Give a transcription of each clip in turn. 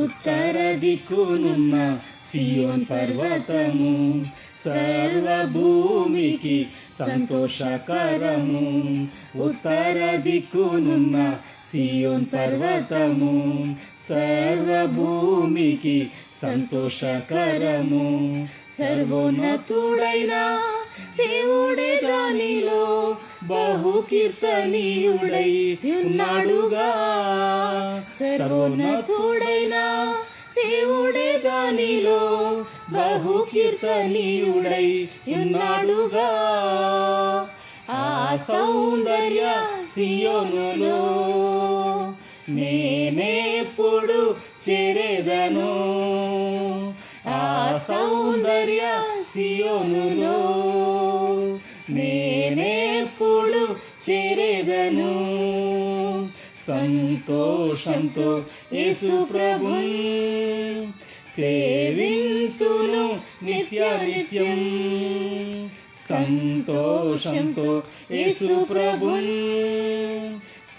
ఉత్తర దిక్కునున్న సియోన్ పర్వతము సర్వభూమికి సంతోషకరము. ఉత్తర దిక్కునున్న సియోన్ పర్వతము సర్వభూమికి సంతోషకరము. సర్వోన్నతుడైన దేవుడే దానిలో బహుకీర్తనీయుడై ఉన్నాడుగా. సర్వోన్నతుడైన దేవుడే దానిలో బహుకీర్తనీయుడై ఉన్నాడుగా. ఆ సౌందర్య సియోనులో నేనెప్పుడు చేరేదను. ఆ సౌందర్య సియోనులో నేనెప్పుడు చేరేదను. సంతోషంతో యేసు ప్రభుని సేవింతును నిత్యానిత్యం. సంతోషంతో యేసు ప్రభుని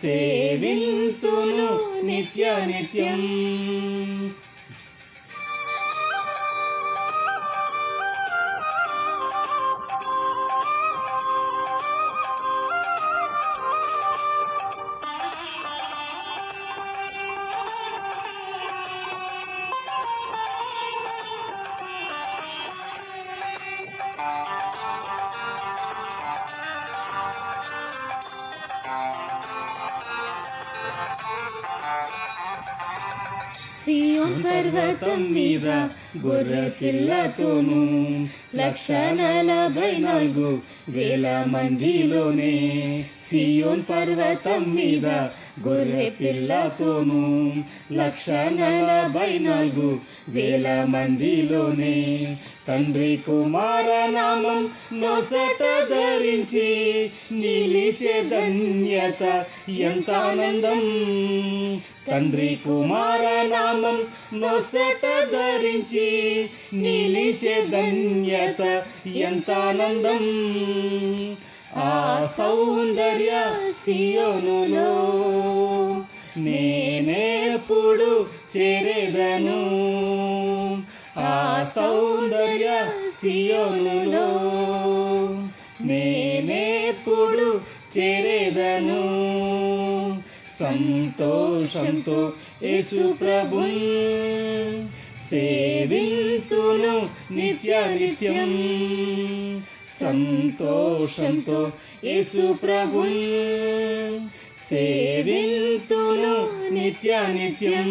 సేవింతును నిత్యానిత్యం. సియోన్ పర్వతం మీద గొర్రె పిల్లతోను 144,000 మందిలోనే. సియోన్ పర్వతం మీద గొర్రె పిల్లతోను 144,000 మందిలోనే. తండ్రి కుమార నామం నొసట ధరించి నిలిచే ధన్యత ఎంత ఆనందం. తండ్రి కుమార నామం నొసట ధరించి నిలిచే ధన్యత ఎంత ఆనందం. ఆ సౌందర్య సియోనులో నేనెప్పుడు చేరేదను. ఆ సౌందర్య సియోనులో నేనెప్పుడు చేరేదను. సంతోషంతో యేసు ప్రభుని సేవింతును నిత్యానిత్యం. సంతోషంతో యేసు ప్రభుని సేవింతును నిత్యానిత్యం.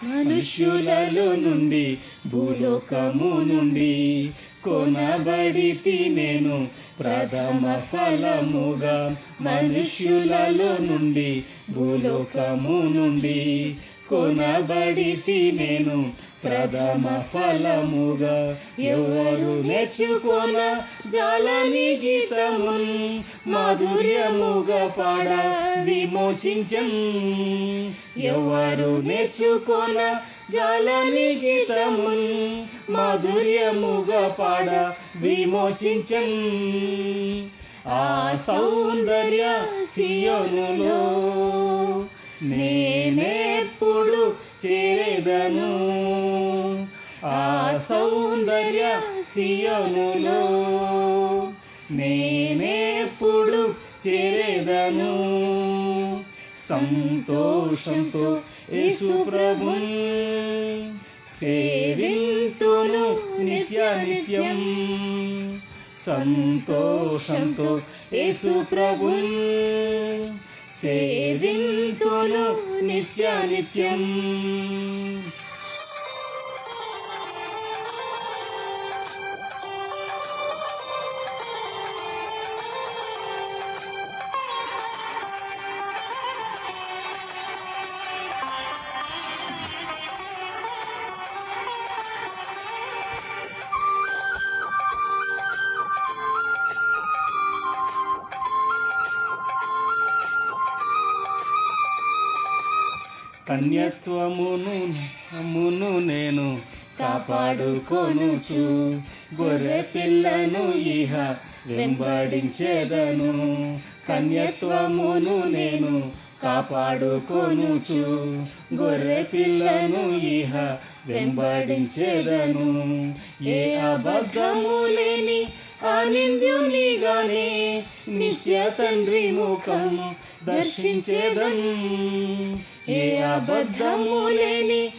మనుష్యులలో నుండి భూలోకము నుండి కొనబడితి నేను ప్రథమ ఫలముగా. మనుష్యులలో నుండి భూలోకము నుండి కొనబడితి నేను ప్రథమ ఫలముగా. ఎవరు నేర్చుకొన జాలని గీతమున్ మాధుర్యముగా పాడ విమోచించన్. ఎవరు నేర్చుకొన జాలని గీతమున్ మాధుర్యముగా పాడ విమోచించన్. ఆ సౌందర్య సియోనులో నేనెప్పుడు చేరేదను. ఆ సౌందర్య సియోనులో నేనెప్పుడు చేరేదను. సంతోషంతో యేసు ప్రభుని సేవింతును నిత్యానిత్యం. సంతోషంతో యేసు ప్రభుని సేవింతును నిత్యానిత్యం. కన్యత్వమును నేను కాపాడుకొనుచు గొర్రె పిల్లను ఇహ వెంబడించెదను. కన్యత్వమును నేను కాపాడుకొనుచు గొర్రె పిల్లను ఇహ వెంబడించేదను. ఏ అబద్ధము లేని అనింద్యునిగానే నిత్య తండ్రి ముఖము దర్శించేదను. ఏ అబద్ధము లేని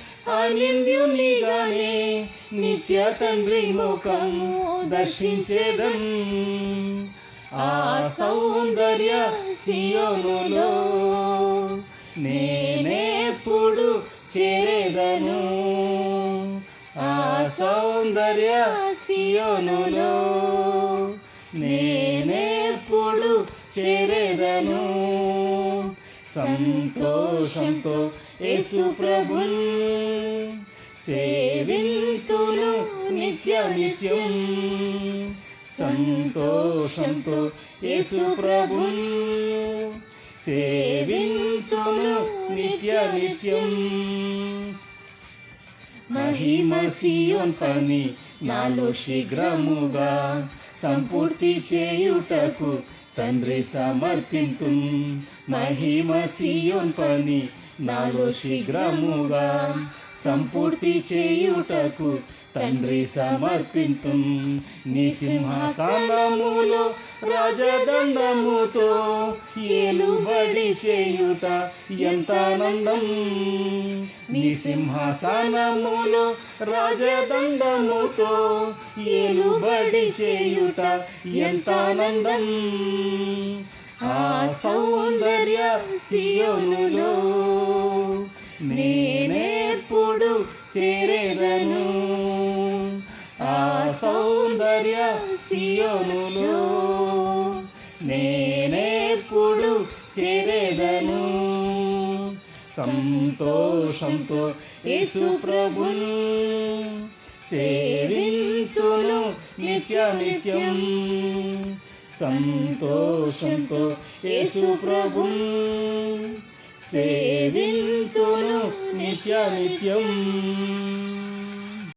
అనింద్యునిగానే నిత్య తండ్రి ముఖము దర్శించేదను. ఆ సౌందర్య సియోనులో నేనెప్పుడు చేరేదను. ఆ సౌందర్య సియోనులో నేనెప్పుడు చేరేదను. సంతోషంతో యేసు ప్రభున్ సేవింతును నిత్య నిత్యం. సంతోషంతో యేసు ప్రభున్ సేవింతును నిత్య నిత్యం. మహిమ సియోన్ పని నాలో శీఘ్రముగా సంపూర్తి చేయుటకు తండ్రి సమర్పింతు. మహిమ సియోన్ పని నాలో శీఘ్రముగా సంపూర్తి చేయుటకు తండ్రి సమర్పింతు. నీ సింహాసనములో రాజదండముతో ఏలుబడి చేయుట ఎంత ఆనందం. నీ సింహాసనములో రాజదండముతో ఏలుబడి చేయుట ఎంత ఆనందం. ఆ సౌందర్య సియోనులో నేనెప్పుడు చేరేదను. ఆ సౌందర్య సియోనులో నేనెప్పుడు చేరేదను. సంతోషంతో యేసు ప్రభున్ సేవింతును నిత్య నిత్యం. సంతోషంతో యేసు ప్రభున్ సేవింతును నిత్య నిత్యం.